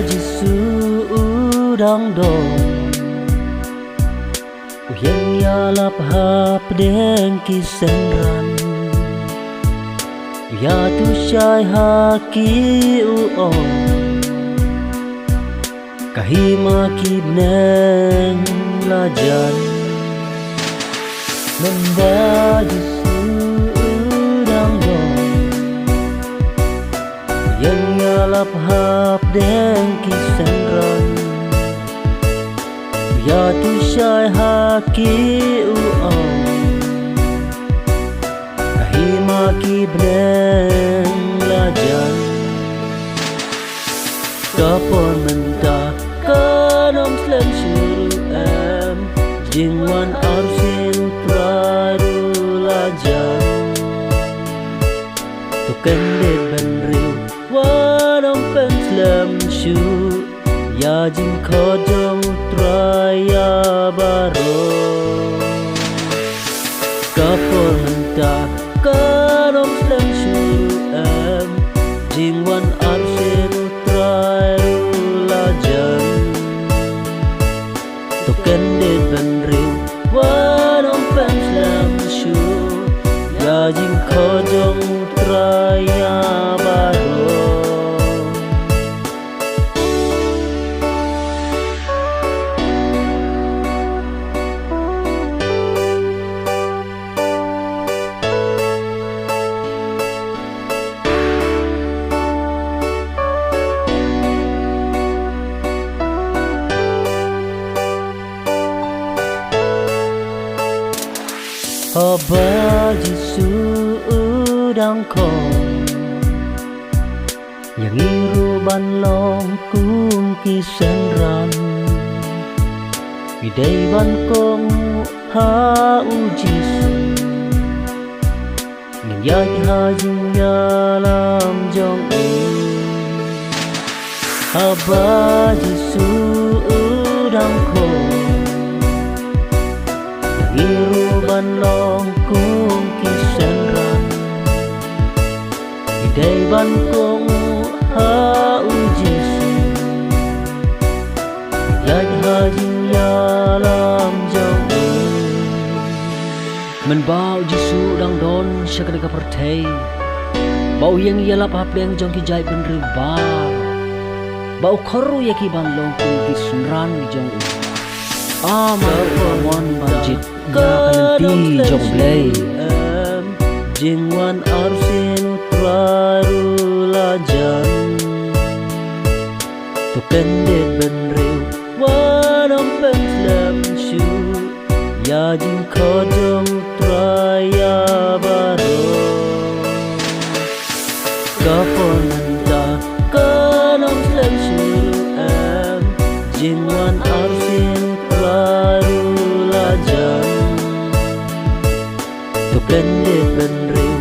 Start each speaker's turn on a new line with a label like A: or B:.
A: Giêsu đang đổ Uyên ya lap hap den ki senran Ya tu shai ha ki u on Kahima ki neng la jan Namba Giêsu đang đổ Uyên ya lap hap den ki senran Ya tu shai ha ki u on Kahima ki bneng la jan Kapon menta kanom slam shuru em Jingwan arsin traru la jan Tuken det ben riu Wanom pen slam shuru Ya jing kodong traya baro Kapor menta kanom slam shuru em Jingwan arsin trayu lajan Token det ben riu wanom pen slam shuru Ya jing kodong traya baro Haba Giêsu đang còn Yang iru ban long cung ki sen ran Vì đây ban công ha u Giêsu Nhìn ya ha jing ya lam jong u Haba Giêsu đang còn Iru ban long cung ki sen ran Vì đây ban công ha u Giêsu Yai ha jing ya lam jong u Men bao Giêsu đang đón sa kadang perthei Bau yang ya lap hap deng jong ki jai ben ru ba Bau khoru ya ki ban long cung ki sen ran ni jong u Mon banjit ya kanti jong play Jingwan arsin traru lajan Tuken det ben riu wanom pen slam shu Ya jing kodong traya baro Kapon menta kanom slam shu em Jingwan arsin traru lajan Tuken det ben riu